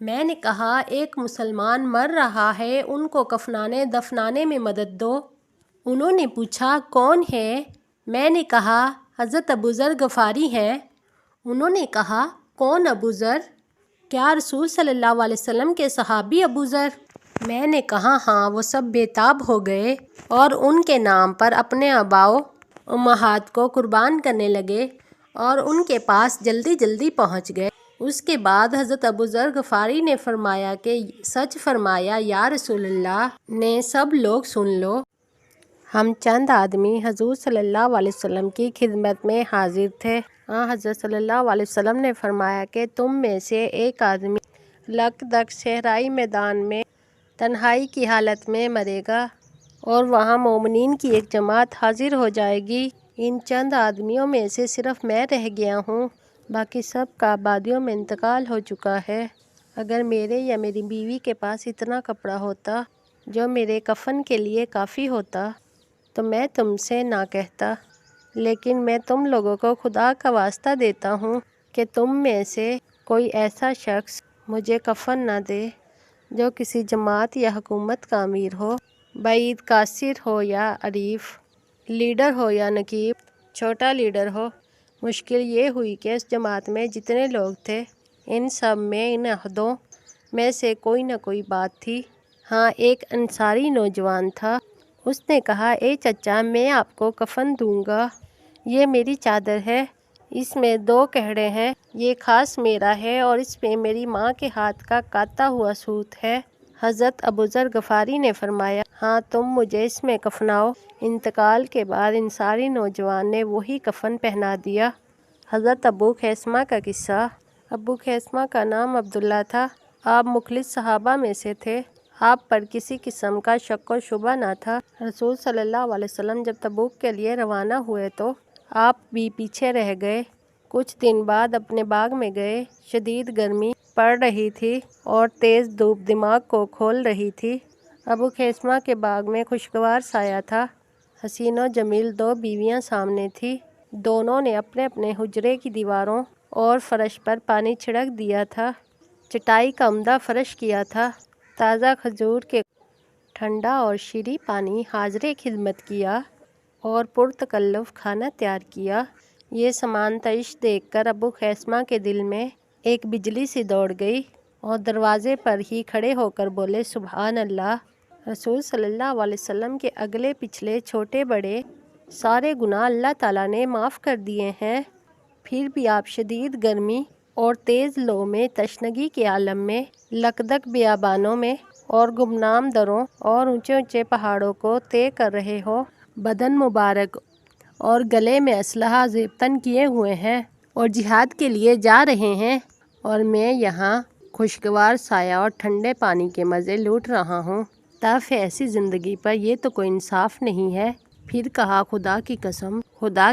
میں نے کہا ایک مسلمان مر رہا ہے، ان کو کفنانے دفنانے میں مدد دو۔ انہوں نے پوچھا کون ہے؟ میں نے کہا حضرت ابوذر غفاری ہیں۔ انہوں نے کہا کون ابوذر؟ کیا رسول صلی اللہ علیہ وسلم کے صحابی ابوذر؟ میں نے کہا ہاں۔ وہ سب بے تاب ہو گئے اور ان کے نام پر اپنے آباؤ امہات کو قربان کرنے لگے اور ان کے پاس جلدی جلدی پہنچ گئے۔ اس کے بعد حضرت ابوذر غفاری نے فرمایا کہ سچ فرمایا یا رسول اللہ نے، سب لوگ سن لو۔ ہم چند آدمی حضور صلی اللہ علیہ وسلم کی خدمت میں حاضر تھے۔ حضرت صلی اللہ علیہ وسلم نے فرمایا کہ تم میں سے ایک آدمی لکدک صحرائی میدان میں تنہائی کی حالت میں مرے گا اور وہاں مومنین کی ایک جماعت حاضر ہو جائے گی۔ ان چند آدمیوں میں سے صرف میں رہ گیا ہوں، باقی سب کا آبادیوں میں انتقال ہو چکا ہے۔ اگر میرے یا میری بیوی کے پاس اتنا کپڑا ہوتا جو میرے کفن کے لیے کافی ہوتا تو میں تم سے نہ کہتا، لیکن میں تم لوگوں کو خدا کا واسطہ دیتا ہوں کہ تم میں سے کوئی ایسا شخص مجھے کفن نہ دے جو کسی جماعت یا حکومت کا امیر ہو، بعید قاصر ہو یا عریف، لیڈر ہو یا نقیب، چھوٹا لیڈر ہو۔ مشکل یہ ہوئی کہ اس جماعت میں جتنے لوگ تھے ان سب میں ان عہدوں میں سے کوئی نہ کوئی بات تھی۔ ہاں، ایک انصاری نوجوان تھا۔ اس نے کہا اے چچا، میں آپ کو کفن دوں گا۔ یہ میری چادر ہے، اس میں 2 کہڑے ہیں، یہ خاص میرا ہے اور اس میں میری ماں کے ہاتھ کا کاتا ہوا سوت ہے۔ حضرت ابوذر غفاری نے فرمایا ہاں، تم مجھے اس میں کفناؤ۔ انتقال کے بعد انصاری نوجوان نے وہی کفن پہنا دیا۔ حضرت ابو خیثمہ کا قصہ۔ ابو خیثمہ کا نام عبداللہ تھا۔ آپ مخلص صحابہ میں سے تھے۔ آپ پر کسی قسم کا شک و شبہ نہ تھا۔ رسول صلی اللہ علیہ وسلم جب تبوک کے لیے روانہ ہوئے تو آپ بھی پیچھے رہ گئے۔ کچھ دن بعد اپنے باغ میں گئے۔ شدید گرمی پڑ رہی تھی اور تیز دھوپ دماغ کو کھول رہی تھی۔ ابو خیثمہ کے باغ میں خوشگوار سایہ تھا۔ حسین و جمیل 2 بیویاں سامنے تھیں۔ دونوں نے اپنے اپنے حجرے کی دیواروں اور فرش پر پانی چھڑک دیا تھا۔ چٹائی کا عمدہ فرش کیا تھا۔ تازہ کھجور کے ٹھنڈا اور شیریں پانی حاضر خدمت کیا اور پرتکلف کھانا تیار کیا۔ یہ سامان تئش دیکھ کر ابو خیثمہ کے دل میں ایک بجلی سی دوڑ گئی اور دروازے پر ہی کھڑے ہو کر بولے سبحان اللہ۔ رسول صلی اللہ علیہ وسلم کے اگلے پچھلے چھوٹے بڑے سارے گناہ اللہ تعالیٰ نے معاف کر دیے ہیں، پھر بھی آپ شدید گرمی اور تیز لو میں تشنگی کے عالم میں لکدک بیابانوں میں اور گمنام دروں اور اونچے اونچے پہاڑوں کو طے کر رہے ہو، بدن مبارک اور گلے میں اسلحہ زیبتن کیے ہوئے ہیں اور جہاد کے لیے جا رہے ہیں، اور میں یہاں خوشگوار سایہ اور ٹھنڈے پانی کے مزے لوٹ رہا ہوں۔ تف ایسی زندگی پر یہ تو کوئی انصاف نہیں ہے۔ پھر کہا خدا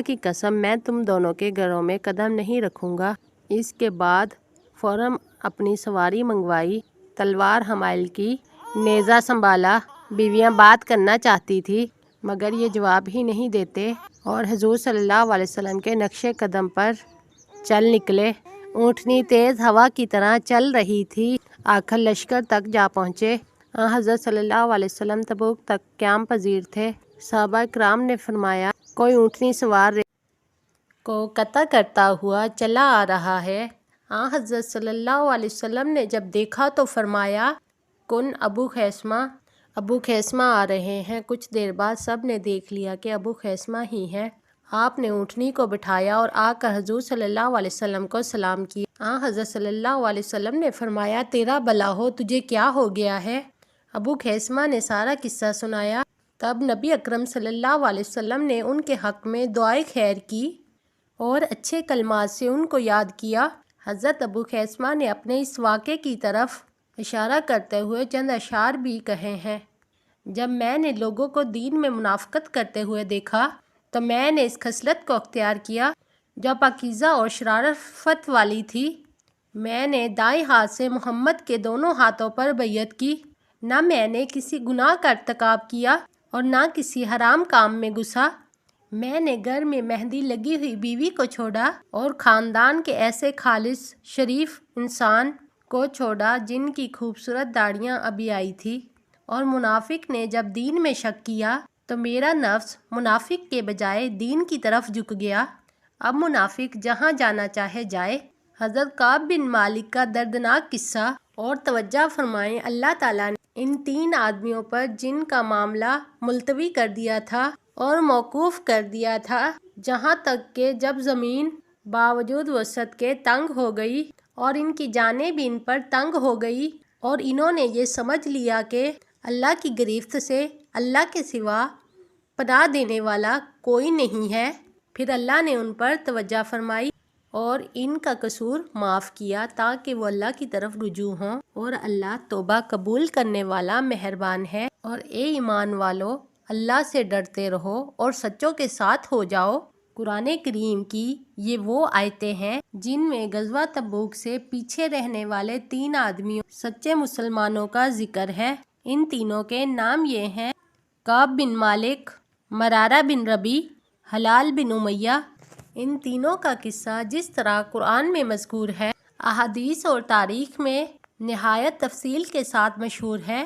کی قسم میں تم دونوں کے گھروں میں قدم نہیں رکھوں گا۔ اس کے بعد فوراً اپنی سواری منگوائی، تلوار حمائل کی، نیزہ سنبھالا۔ بیویاں بات کرنا چاہتی تھی مگر یہ جواب ہی نہیں دیتے اور حضور صلی اللہ علیہ وسلم کے نقش قدم پر چل نکلے۔ اونٹنی تیز ہوا کی طرح چل رہی تھی، آخر لشکر تک جا پہنچے۔ حضرت صلی اللہ علیہ وسلم تبوک تک قیام پذیر تھے۔ صحابہ کرام نے فرمایا کوئی اونٹنی سوار کو قطع کرتا ہوا چلا آ رہا ہے۔ حضرت صلی اللہ علیہ وسلم نے جب دیکھا تو فرمایا کن ابو خیثمہ آ رہے ہیں۔ کچھ دیر بعد سب نے دیکھ لیا کہ ابو خیثمہ ہی ہیں۔ آپ نے اونٹنی کو بٹھایا اور آ کر حضور صلی اللہ علیہ وسلم کو سلام کیا۔ حضرت صلی اللہ علیہ وسلم نے فرمایا تیرا بھلا ہو، تجھے کیا ہو گیا ہے؟ ابو خیثمہ نے سارا قصہ سنایا۔ تب نبی اکرم صلی اللہ علیہ وسلم نے ان کے حق میں دعائے خیر کی اور اچھے کلمات سے ان کو یاد کیا۔ حضرت ابو خیثمہ نے اپنے اس واقعے کی طرف اشارہ کرتے ہوئے چند اشعار بھی کہے ہیں۔ جب میں نے لوگوں کو دین میں منافقت کرتے ہوئے دیکھا تو میں نے اس خصلت کو اختیار کیا جو پاکیزہ اور شرافت والی تھی۔ میں نے دائیں ہاتھ سے محمد کے دونوں ہاتھوں پر بیعت کی۔ نہ میں نے کسی گناہ کا ارتکاب کیا اور نہ کسی حرام کام میں گھسا۔ میں نے گھر میں مہندی لگی ہوئی بیوی کو چھوڑا اور خاندان کے ایسے خالص شریف انسان کو چھوڑا جن کی خوبصورت داڑیاں ابھی آئی تھی، اور منافق نے جب دین میں شک کیا تو میرا نفس منافق کے بجائے دین کی طرف جھک گیا، اب منافق جہاں جانا چاہے جائے۔ حضرت کعب بن مالک کا دردناک قصہ۔ اور توجہ فرمائیں، اللہ تعالیٰ نے ان 3 آدمیوں پر جن کا معاملہ ملتوی کر دیا تھا اور موقوف کر دیا تھا، جہاں تک کہ جب زمین باوجود وسعت کے تنگ ہو گئی اور ان کی جانیں بھی ان پر تنگ ہو گئی، اور انہوں نے یہ سمجھ لیا کہ اللہ کی گرفت سے اللہ کے سوا پناہ دینے والا کوئی نہیں ہے، پھر اللہ نے ان پر توجہ فرمائی اور ان کا قصور معاف کیا تاکہ وہ اللہ کی طرف رجوع ہوں، اور اللہ توبہ قبول کرنے والا مہربان ہے۔ اور اے ایمان والو، اللہ سے ڈرتے رہو اور سچوں کے ساتھ ہو جاؤ۔ قرآن کریم کی یہ وہ آیتیں ہیں جن میں غزوہ تبوک سے پیچھے رہنے والے 3 آدمیوں سچے مسلمانوں کا ذکر ہے۔ ان تینوں کے نام یہ ہیں: کعب بن مالک، مرارہ بن ربیع، ہلال بن امیہ۔ ان تینوں کا قصہ جس طرح قرآن میں مذکور ہے، احادیث اور تاریخ میں نہایت تفصیل کے ساتھ مشہور ہے،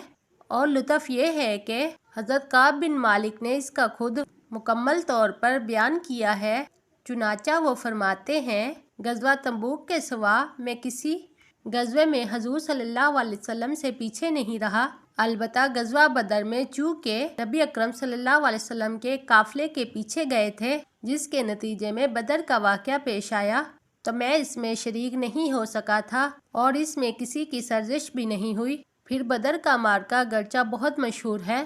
اور لطف یہ ہے کہ حضرت کعب بن مالک نے اس کا خود مکمل طور پر بیان کیا ہے۔ چنانچہ وہ فرماتے ہیں، غزوہ تبوک کے سوا میں کسی غزوے میں حضور صلی اللہ علیہ وسلم سے پیچھے نہیں رہا، البتہ غزوہ بدر میں چونکہ نبی اکرم صلی اللہ علیہ وسلم کے قافلے کے پیچھے گئے تھے، جس کے نتیجے میں بدر کا واقعہ پیش آیا، تو میں اس میں شریک نہیں ہو سکا تھا اور اس میں کسی کی سرزش بھی نہیں ہوئی۔ پھر بدر کا معرکہ گرچہ بہت مشہور ہے،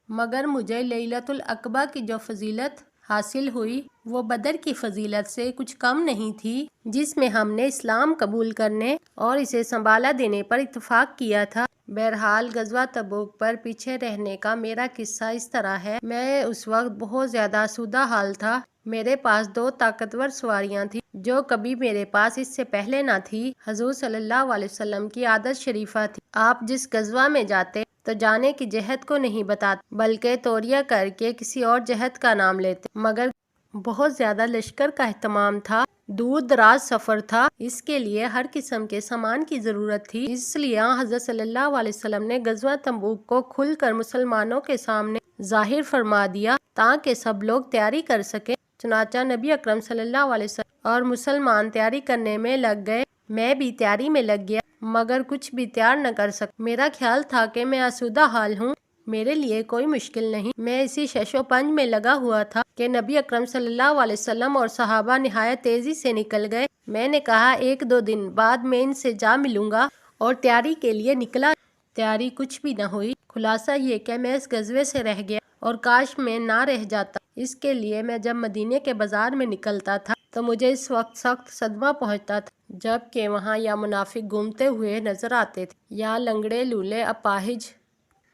مگر مجھے لیلۃ العقبہ کی جو فضیلت حاصل ہوئی وہ بدر کی فضیلت سے کچھ کم نہیں تھی، جس میں ہم نے اسلام قبول کرنے اور اسے سنبھالا دینے پر اتفاق کیا تھا۔ بہرحال غزوہ تبوک پر پیچھے رہنے کا میرا قصہ اس طرح ہے۔ میں اس وقت بہت زیادہ آسودہ حال تھا۔ میرے پاس 2 طاقتور سواریاں تھیں جو کبھی میرے پاس اس سے پہلے نہ تھی۔ حضور صلی اللہ علیہ وسلم کی عادت شریفہ تھی، آپ جس غزوہ میں جاتے تو جانے کی جہت کو نہیں بتاتے بلکہ توریہ کر کے کسی اور جہت کا نام لیتے، مگر بہت زیادہ لشکر کا اہتمام تھا، دور دراز سفر تھا، اس کے لیے ہر قسم کے سامان کی ضرورت تھی، اس لیے حضرت صلی اللہ علیہ وسلم نے غزوہ تبوک کو کھل کر مسلمانوں کے سامنے ظاہر فرما دیا تاکہ سب لوگ تیاری کر سکیں۔ چنانچہ نبی اکرم صلی اللہ علیہ وسلم اور مسلمان تیاری کرنے میں لگ گئے، میں بھی تیاری میں لگ گیا، مگر کچھ بھی تیار نہ کر سکا۔ میرا خیال تھا کہ میں آسودہ حال ہوں، میرے لیے کوئی مشکل نہیں۔ میں اسی شش و پنج میں لگا ہوا تھا کہ نبی اکرم صلی اللہ علیہ وسلم اور صحابہ نہایت تیزی سے نکل گئے۔ میں نے کہا 1-2 دن بعد میں ان سے جا ملوں گا، اور تیاری کے لیے نکلا۔ تیاری کچھ بھی نہ ہوئی۔ خلاصہ یہ کہ میں اس غزوے سے رہ گیا، اور کاش میں نہ رہ جاتا۔ اس کے لیے میں جب مدینے کے بازار میں نکلتا تھا تو مجھے اس وقت سخت صدمہ پہنچتا تھا، جبکہ وہاں یا منافق گھومتے ہوئے نظر آتے تھے، یا لنگڑے لولے اپاہج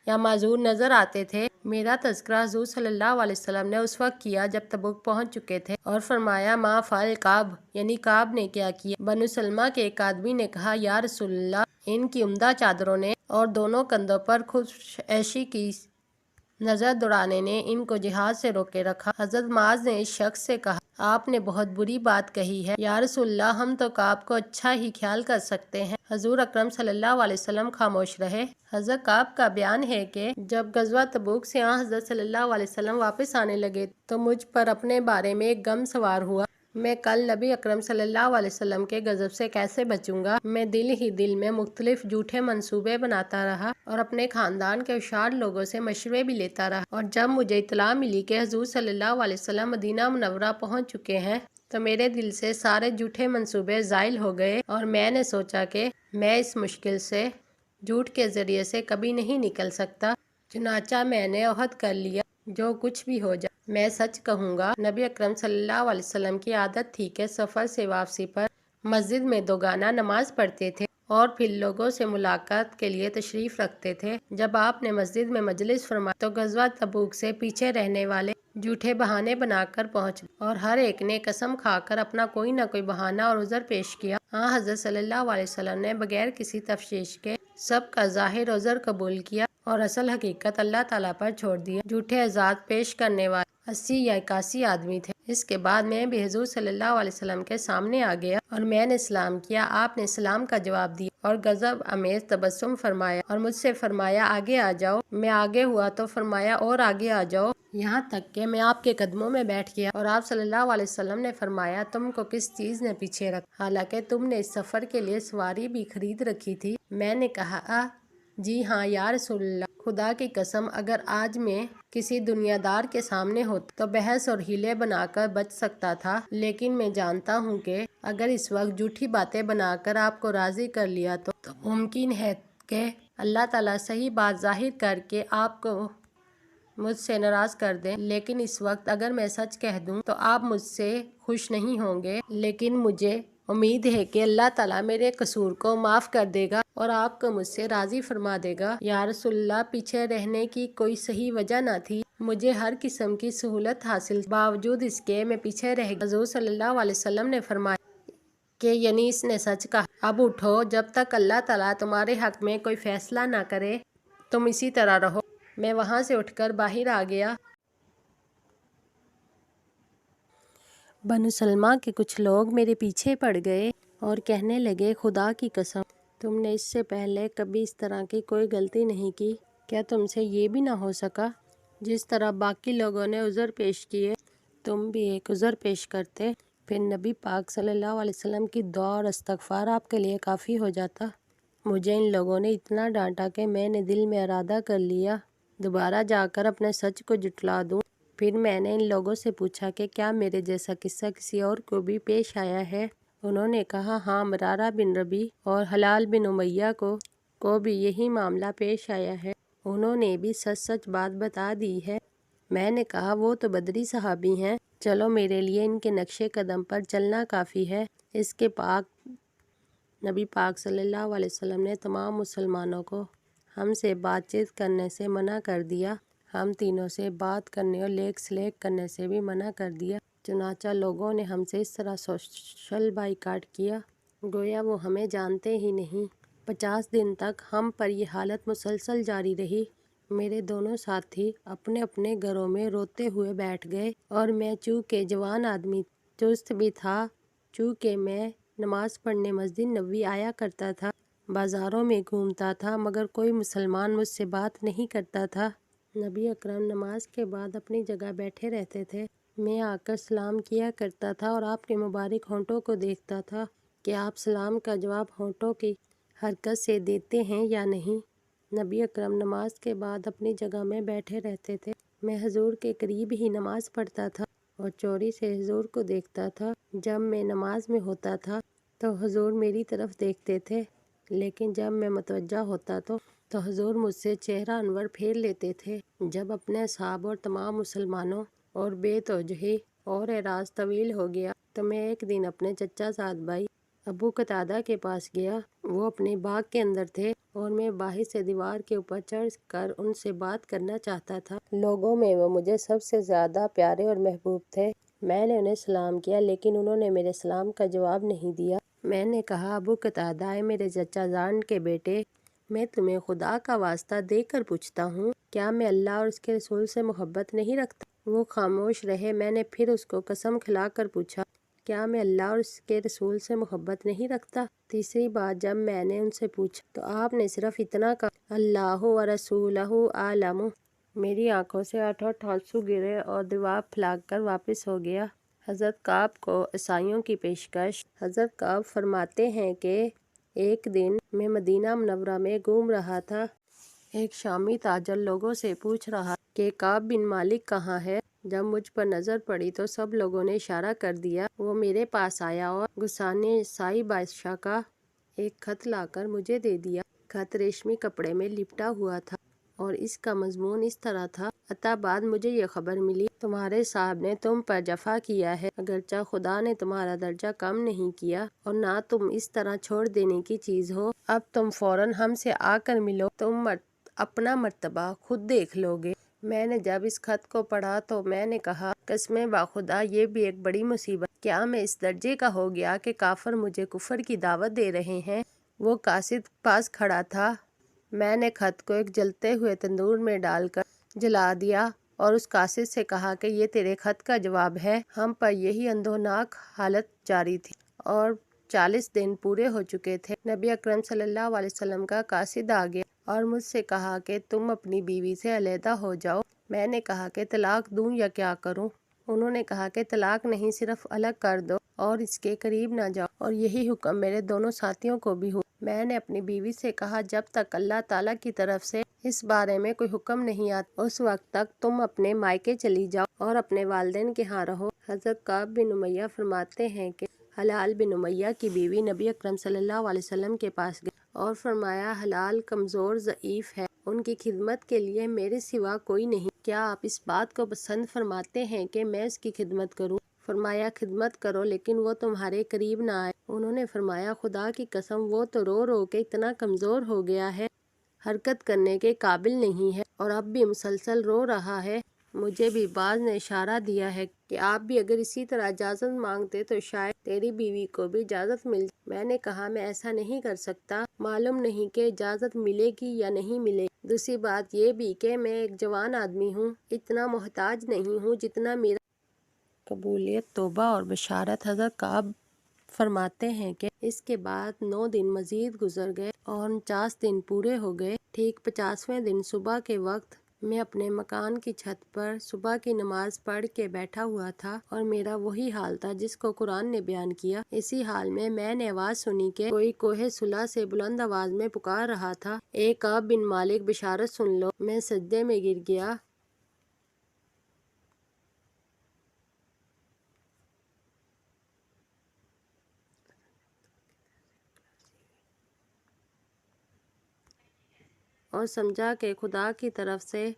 یا معذور نظر آتے تھے۔ میرا تذکرہ حضور صلی اللہ علیہ وسلم نے اس وقت کیا جب تبوک پہنچ چکے تھے، اور فرمایا ما فعل کعب، یعنی کعب نے کیا کیا۔ بنو سلمہ کے ایک آدمی نے کہا یا رسول اللہ، ان کی عمدہ چادروں نے اور دونوں کندھوں پر خوش عیشی کی نظر دوڑانے نے ان کو جہاد سے روکے رکھا۔ حضرت معاذ نے اس شخص سے کہا آپ نے بہت بری بات کہی ہے یا رسول اللہ، ہم تو کعب کو اچھا ہی خیال کر سکتے ہیں۔ حضور اکرم صلی اللہ علیہ وسلم خاموش رہے۔ حضرت کعب کا بیان ہے کہ جب غزوہ تبوک سے حضرت صلی اللہ علیہ وسلم واپس آنے لگے تو مجھ پر اپنے بارے میں ایک غم سوار ہوا۔ میں کل نبی اکرم صلی اللہ علیہ وسلم کے غضب سے کیسے بچوں گا؟ میں دل ہی دل میں مختلف جھوٹے منصوبے بناتا رہا اور اپنے خاندان کے ہوشیار لوگوں سے مشورے بھی لیتا رہا، اور جب مجھے اطلاع ملی کہ حضور صلی اللہ علیہ وسلم مدینہ منورہ پہنچ چکے ہیں تو میرے دل سے سارے جھوٹے منصوبے زائل ہو گئے، اور میں نے سوچا کہ میں اس مشکل سے جھوٹ کے ذریعے سے کبھی نہیں نکل سکتا۔ چنانچہ میں نے عہد کر لیا جو کچھ بھی ہو جائے میں سچ کہوں گا۔ نبی اکرم صلی اللہ علیہ وسلم کی عادت تھی کہ سفر سے واپسی پر مسجد میں 2 گانا نماز پڑھتے تھے اور پھر لوگوں سے ملاقات کے لیے تشریف رکھتے تھے۔ جب آپ نے مسجد میں مجلس فرمایا تو غزوہ تبوک سے پیچھے رہنے والے جھوٹے بہانے بنا کر پہنچے، اور ہر ایک نے قسم کھا کر اپنا کوئی نہ کوئی بہانہ اور عذر پیش کیا۔ حضرت صلی اللہ علیہ وسلم نے بغیر کسی تفتیش کے سب کا ظاہر عذر قبول کیا اور اصل حقیقت اللہ تعالیٰ پر چھوڑ دیا۔ جھوٹے عذار پیش کرنے والے 80 یا 81 آدمی تھے۔ اس کے بعد میں بھی حضور صلی اللہ علیہ وسلم کے سامنے آ گیا اور میں نے سلام کیا۔ آپ نے سلام کا جواب دیا اور غضب آمیز تبسم فرمایا اور مجھ سے فرمایا آگے آ جاؤ۔ میں آگے ہوا تو فرمایا اور آگے آ جاؤ، یہاں تک کہ میں آپ کے قدموں میں بیٹھ گیا اور آپ صلی اللہ علیہ وسلم نے فرمایا تم کو کس چیز نے پیچھے رکھا، حالانکہ تم نے اس سفر کے لیے سواری بھی خرید رکھی تھی۔ میں نے کہا جی ہاں یا رسول اللہ، خدا کی قسم اگر آج میں کسی دنیا دار کے سامنے ہوتا تو بحث اور ہیلے بنا کر بچ سکتا تھا، لیکن میں جانتا ہوں کہ اگر اس وقت جھوٹی باتیں بنا کر آپ کو راضی کر لیا تو ممکن ہے کہ اللہ تعالیٰ صحیح بات ظاہر کر کے آپ کو مجھ سے ناراض کر دیں۔ لیکن اس وقت اگر میں سچ کہہ دوں تو آپ مجھ سے خوش نہیں ہوں گے، لیکن مجھے امید ہے کہ اللہ تعالیٰ میرے قصور کو معاف کر دے گا اور آپ کو مجھ سے راضی فرما دے گا۔ یا رسول اللہ، پیچھے رہنے کی کوئی صحیح وجہ نہ تھی، مجھے ہر قسم کی سہولت حاصل تھی، باوجود اس کے میں پیچھے رہ گیا۔ حضور صلی اللہ علیہ وسلم نے فرمایا کہ یعنی اس نے سچ کہا، اب اٹھو، جب تک اللہ تعالیٰ تمہارے حق میں کوئی فیصلہ نہ کرے تم اسی طرح رہو۔ میں وہاں سے اٹھ کر باہر آ گیا۔ بنو سلمہ کے کچھ لوگ میرے پیچھے پڑ گئے اور کہنے لگے خدا کی قسم تم نے اس سے پہلے کبھی اس طرح کی کوئی غلطی نہیں کی، کیا تم سے یہ بھی نہ ہو سکا جس طرح باقی لوگوں نے عذر پیش کیے تم بھی ایک عذر پیش کرتے؟ پھر نبی پاک صلی اللہ علیہ وسلم کی دعا اور استغفار آپ کے لیے کافی ہو جاتا۔ مجھے ان لوگوں نے اتنا ڈانٹا کہ میں نے دل میں ارادہ کر لیا دوبارہ جا کر اپنے سچ کو جھٹلا دوں۔ پھر میں نے ان لوگوں سے پوچھا کہ کیا میرے جیسا قصہ کسی اور کو بھی پیش آیا ہے؟ انہوں نے کہا ہاں، مرارہ بن ربیع اور حلال بن امیہ کو بھی یہی معاملہ پیش آیا ہے، انہوں نے بھی سچ سچ بات بتا دی ہے۔ میں نے کہا وہ تو بدری صحابی ہیں، چلو میرے لیے ان کے نقش قدم پر چلنا کافی ہے۔ اس کے نبی پاک صلی اللہ علیہ وسلم نے تمام مسلمانوں کو ہم سے بات چیت کرنے سے منع کر دیا، ہم تینوں سے بات کرنے اور لیک سلیک کرنے سے بھی منع کر دیا۔ چنانچہ لوگوں نے ہم سے اس طرح سوشل بائیکاٹ کیا گویا وہ ہمیں جانتے ہی نہیں۔ 50 دن تک ہم پر یہ حالت مسلسل جاری رہی۔ میرے دونوں ساتھی اپنے اپنے گھروں میں روتے ہوئے بیٹھ گئے اور میں چونکہ جوان آدمی چست بھی تھا، چونکہ میں نماز پڑھنے مسجد نبوی آیا کرتا تھا، بازاروں میں گھومتا تھا، مگر کوئی مسلمان مجھ سے بات نہیں کرتا تھا۔ نبی اکرم نماز کے بعد اپنی جگہ بیٹھے رہتے تھے، میں آ کر سلام کیا کرتا تھا اور آپ کے مبارک ہونٹوں کو دیکھتا تھا کہ آپ سلام کا جواب ہونٹوں کی حرکت سے دیتے ہیں یا نہیں۔ نبی اکرم نماز کے بعد اپنی جگہ میں بیٹھے رہتے تھے، میں حضور کے قریب ہی نماز پڑھتا تھا اور چوری سے حضور کو دیکھتا تھا۔ جب میں نماز میں ہوتا تھا تو حضور میری طرف دیکھتے تھے، لیکن جب میں متوجہ ہوتا تو حضور مجھ سے چہرہ انور پھیر لیتے تھے۔ جب اپنے اصحاب اور تمام مسلمانوں اور بے توجہی اور اعراض طویل ہو گیا تو میں ایک دن اپنے چچا زاد بھائی ابو قتادہ کے پاس گیا۔ وہ اپنے باغ کے اندر تھے اور میں باہر سے دیوار کے اوپر چڑھ کر ان سے بات کرنا چاہتا تھا۔ لوگوں میں وہ مجھے سب سے زیادہ پیارے اور محبوب تھے۔ میں نے انہیں سلام کیا، لیکن انہوں نے میرے سلام کا جواب نہیں دیا۔ میں نے کہا ابو قتادہ، اے میرے چچا زاد کے بیٹے، میں تمہیں خدا کا واسطہ دے کر پوچھتا ہوں، کیا میں اللہ اور اس کے رسول سے محبت نہیں رکھتا؟ وہ خاموش رہے۔ میں نے پھر اس کو قسم کھلا کر پوچھا، کیا میں اللہ اور اس کے رسول سے محبت نہیں رکھتا؟ تیسری بار جب میں نے ان سے پوچھا تو آپ نے صرف اتنا کہا، اللہ و رسولہ اعلم۔ میری آنکھوں سے اٹھٹ آنسو گرے اور دیوار پھیلا کر واپس ہو گیا۔ حضرت کعب کو عیسائیوں کی پیشکش۔ حضرت کعب فرماتے ہیں کہ ایک دن میں مدینہ منورہ میں گھوم رہا تھا، ایک شامی تاجر لوگوں سے پوچھ رہا کہ کعب بن مالک کہاں ہے؟ جب مجھ پر نظر پڑی تو سب لوگوں نے اشارہ کر دیا۔ وہ میرے پاس آیا اور غسانی عیسائی بادشاہ کا ایک خط لا کر مجھے دے دیا۔ خط ریشمی کپڑے میں لپٹا ہوا تھا اور اس کا مضمون اس طرح تھا، عطا بعد مجھے یہ خبر ملی تمہارے صاحب نے تم پر جفا کیا ہے، اگرچہ خدا نے تمہارا درجہ کم نہیں کیا اور نہ تم اس طرح چھوڑ دینے کی چیز ہو۔ اب تم فوراً ہم سے آ کر ملو، تم اپنا مرتبہ خود دیکھ لو گے۔ میں نے جب اس خط کو پڑھا تو میں نے کہا، قسم باخدا یہ بھی ایک بڑی مصیبت، کیا میں اس درجے کا ہو گیا کہ کافر مجھے کفر کی دعوت دے رہے ہیں؟ وہ قاصد پاس کھڑا تھا۔ میں نے خط کو ایک جلتے ہوئے تندور میں ڈال کر جلا دیا اور اس قاصد سے کہا کہ یہ تیرے خط کا جواب ہے۔ ہم پر یہی اندھوناک حالت جاری تھی اور 40 دن پورے ہو چکے تھے۔ نبی اکرم صلی اللہ علیہ وسلم کا قاصد آ گیا اور مجھ سے کہا کہ تم اپنی بیوی سے علیحدہ ہو جاؤ۔ میں نے کہا کہ طلاق دوں یا کیا کروں؟ انہوں نے کہا کہ طلاق نہیں، صرف الگ کر دو اور اس کے قریب نہ جاؤ، اور یہی حکم میرے دونوں ساتھیوں کو بھی ہوا۔ میں نے اپنی بیوی سے کہا جب تک اللہ تعالیٰ کی طرف سے اس بارے میں کوئی حکم نہیں آتا اس وقت تک تم اپنے مائکے چلی جاؤ اور اپنے والدین کے ہاں رہو۔ حضرت کعب بن امیہ فرماتے ہیں کہ ہلال بن امیہ کی بیوی نبی اکرم صلی اللہ علیہ وسلم کے پاس گئی اور فرمایا ہلال کمزور ضعیف ہے، ان کی خدمت کے لیے میرے سوا کوئی نہیں، کیا آپ اس بات کو پسند فرماتے ہیں کہ میں اس کی خدمت کروں؟ فرمایا خدمت کرو لیکن وہ تمہارے قریب نہ آئے۔ انہوں نے فرمایا خدا کی قسم وہ تو رو رو کے اتنا کمزور ہو گیا ہے، حرکت کرنے کے قابل نہیں ہے اور اب بھی مسلسل رو رہا ہے۔ مجھے بھی بعض نے اشارہ دیا ہے کہ آپ بھی اگر اسی طرح اجازت مانگتے تو شاید تیری بیوی کو بھی اجازت مل جائے۔ میں نے کہا میں ایسا نہیں کر سکتا، معلوم نہیں کہ اجازت ملے گی یا نہیں ملے گی۔ دوسری بات یہ بھی کہ میں ایک جوان آدمی ہوں، اتنا محتاج نہیں ہوں جتنا میرا۔ قبولیت توبہ اور بشارت۔ حضرت کعب فرماتے ہیں کہ اس کے بعد 9 دن مزید گزر گئے اور 49 دن پورے ہو گئے۔ ٹھیک 50ویں دن صبح کے وقت میں اپنے مکان کی چھت پر صبح کی نماز پڑھ کے بیٹھا ہوا تھا اور میرا وہی حال تھا جس کو قرآن نے بیان کیا۔ اسی حال میں نے آواز سنی کہ کوئی کوہ صلہ سے بلند آواز میں پکار رہا تھا، اے کعب بن مالک بشارت سن لو۔ میں سجدے میں گر گیا اور سمجھا کہ خدا کی طرف سے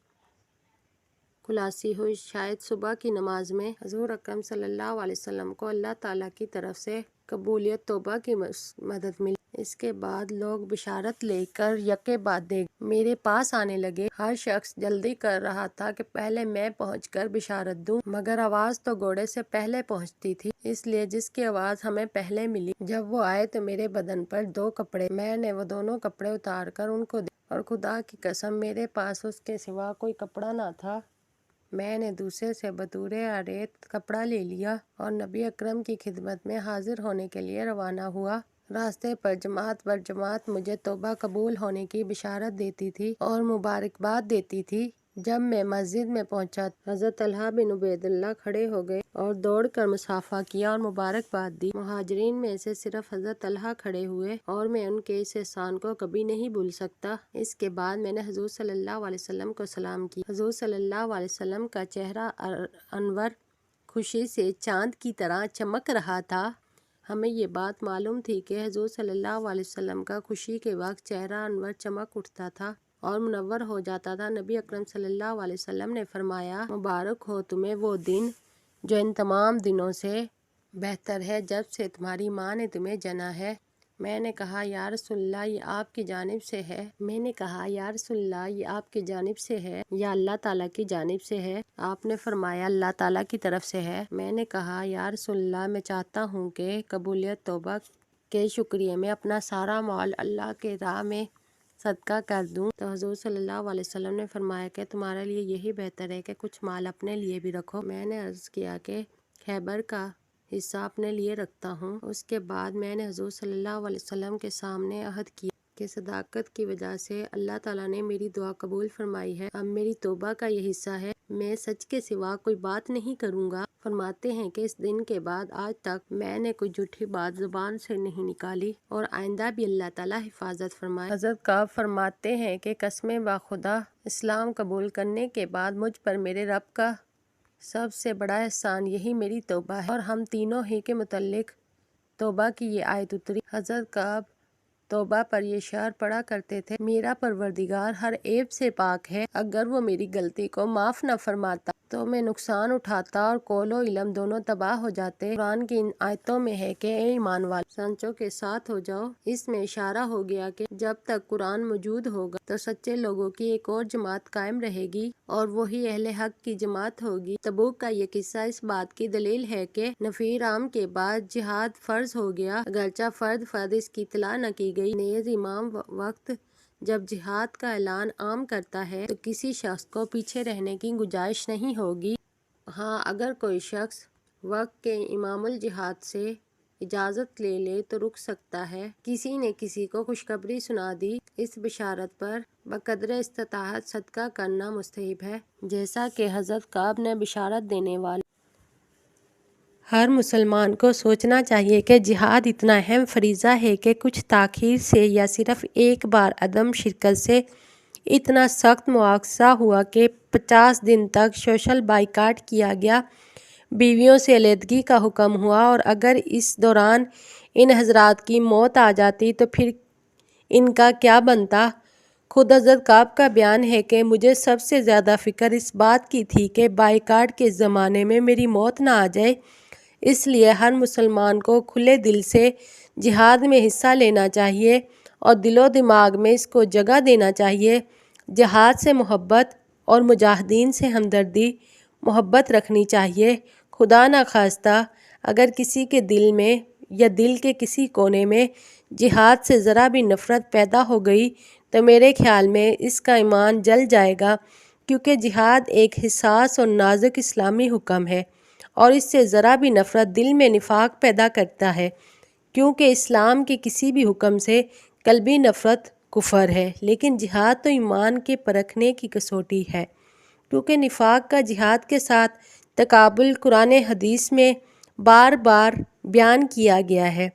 خلاصی ہوئی، شاید صبح کی نماز میں حضور اکرم صلی اللہ علیہ وسلم کو اللہ تعالیٰ کی طرف سے قبولیت توبہ کی مدد ملی۔ اس کے بعد لوگ بشارت لے کر یکے بعد دیگر میرے پاس آنے لگے۔ ہر شخص جلدی کر رہا تھا کہ پہلے میں پہنچ کر بشارت دوں، مگر آواز تو گھوڑے سے پہلے پہنچتی تھی، اس لیے جس کی آواز ہمیں پہلے ملی۔ جب وہ آئے تو میرے بدن پر 2 کپڑے، میں نے وہ دونوں کپڑے اتار کر ان کو دیے اور خدا کی قسم میرے پاس اس کے سوا کوئی کپڑا نہ تھا۔ میں نے دوسرے سے بطور عریت کپڑا لے لیا اور نبی اکرم کی خدمت میں حاضر ہونے کے لیے روانہ ہوا۔ راستے پر جماعت بر جماعت مجھے توبہ قبول ہونے کی بشارت دیتی تھی اور مبارکباد دیتی تھی۔ جب میں مسجد میں پہنچا حضرت طلحہ بن عبید اللہ کھڑے ہو گئے اور دوڑ کر مصافحہ کیا اور مبارکباد دی۔ مہاجرین میں سے صرف حضرت طلحہ کھڑے ہوئے اور میں ان کے اس احسان کو کبھی نہیں بھول سکتا۔ اس کے بعد میں نے حضور صلی اللہ علیہ وسلم کو سلام کیا۔ حضور صلی اللہ علیہ وسلم کا چہرہ انور خوشی سے چاند کی طرح چمک رہا تھا۔ ہمیں یہ بات معلوم تھی کہ حضور صلی اللہ علیہ وسلم کا خوشی کے وقت چہرہ انور چمک اٹھتا تھا اور منور ہو جاتا تھا۔ نبی اکرم صلی اللہ علیہ وسلم نے فرمایا مبارک ہو تمہیں وہ دن جو ان تمام دنوں سے بہتر ہے جب سے تمہاری ماں نے تمہیں جنا ہے۔ میں نے کہا یا رسول اللہ یہ آپ کی جانب سے ہے؟ میں نے کہا یا رسول اللہ یہ آپ کی جانب سے ہے یا اللہ تعالیٰ کی جانب سے ہے؟ آپ نے فرمایا اللہ تعالیٰ کی طرف سے ہے۔ میں نے کہا یا رسول اللہ میں چاہتا ہوں کہ قبولیت توبہ کے شکریہ میں اپنا سارا مال اللہ کے راہ میں صدقہ کر دوں، تو حضور صلی اللہ علیہ وسلم نے فرمایا کہ تمہارے لیے یہی بہتر ہے کہ کچھ مال اپنے لیے بھی رکھو۔ میں نے عرض کیا کہ خیبر کا حصہ اپنے لیے رکھتا ہوں۔ اس کے بعد میں نے حضور صلی اللہ علیہ وسلم کے سامنے عہد کیا کہ صداقت کی وجہ سے اللہ تعالیٰ نے میری دعا قبول فرمائی ہے، اب میری توبہ کا یہ حصہ ہے، میں سچ کے سوا کوئی بات نہیں کروں گا۔ فرماتے ہیں کہ اس دن کے بعد آج تک میں نے کوئی جھوٹی بات زبان سے نہیں نکالی اور آئندہ بھی اللہ تعالیٰ حفاظت فرمائے۔ حضرت کعب فرماتے ہیں کہ قسمیں بخدا اسلام قبول کرنے کے بعد مجھ پر میرے رب کا سب سے بڑا احسان یہی میری توبہ ہے، اور ہم تینوں ہی کے متعلق توبہ کی یہ آیت اتری۔ حضرت کعب توبہ پر یہ شعر پڑھا کرتے تھے، میرا پروردگار ہر عیب سے پاک ہے، اگر وہ میری غلطی کو معاف نہ فرماتا تو میں نقصان اٹھاتا اور قول و علم دونوں تباہ ہو جاتے۔ قرآن کی ان آیتوں میں ہے کہ اے ایمان والو سچوں کے ساتھ ہو جاؤ۔ اس میں اشارہ ہو گیا کہ جب تک قرآن موجود ہوگا تو سچے لوگوں کی ایک اور جماعت قائم رہے گی اور وہی اہل حق کی جماعت ہوگی۔ تبوک کا یہ قصہ اس بات کی دلیل ہے کہ نفیر عام کے بعد جہاد فرض ہو گیا، اگرچہ فرد اس کی اطلاع نہ کی گئی، نیز امام وقت جب جہاد کا اعلان عام کرتا ہے تو کسی شخص کو پیچھے رہنے کی گنجائش نہیں ہوگی۔ ہاں، اگر کوئی شخص وقت کے امام الجہاد سے اجازت لے لے تو رک سکتا ہے۔ کسی نے کسی کو خوشخبری سنا دی، اس بشارت پر بقدر استطاعت صدقہ کرنا مستحب ہے، جیسا کہ حضرت کعب نے بشارت دینے والے۔ ہر مسلمان کو سوچنا چاہیے کہ جہاد اتنا اہم فریضہ ہے کہ کچھ تاخیر سے یا صرف ایک بار عدم شرکت سے اتنا سخت مواخذہ ہوا کہ 50 دن تک سوشل بائیکاٹ کیا گیا، بیویوں سے علیحدگی کا حکم ہوا، اور اگر اس دوران ان حضرات کی موت آ جاتی تو پھر ان کا کیا بنتا۔ خود حضرت کعب کا بیان ہے کہ مجھے سب سے زیادہ فکر اس بات کی تھی کہ بائیکاٹ کے زمانے میں میری موت نہ آ جائے، اس لیے ہر مسلمان کو کھلے دل سے جہاد میں حصہ لینا چاہیے اور دل و دماغ میں اس کو جگہ دینا چاہیے۔ جہاد سے محبت اور مجاہدین سے ہمدردی محبت رکھنی چاہیے۔ خدا نخواستہ اگر کسی کے دل میں یا دل کے کسی کونے میں جہاد سے ذرا بھی نفرت پیدا ہو گئی تو میرے خیال میں اس کا ایمان جل جائے گا، کیونکہ جہاد ایک حساس اور نازک اسلامی حکم ہے، اور اس سے ذرا بھی نفرت دل میں نفاق پیدا کرتا ہے، کیونکہ اسلام کے کسی بھی حکم سے قلبی نفرت کفر ہے، لیکن جہاد تو ایمان کے پرکھنے کی کسوٹی ہے، کیونکہ نفاق کا جہاد کے ساتھ تقابل قرآن حدیث میں بار بار بیان کیا گیا ہے۔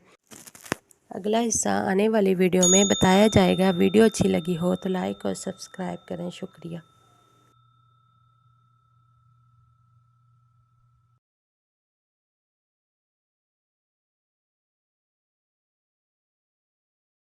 اگلا حصہ آنے والی ویڈیو میں بتایا جائے گا۔ ویڈیو اچھی لگی ہو تو لائک اور سبسکرائب کریں۔ شکریہ۔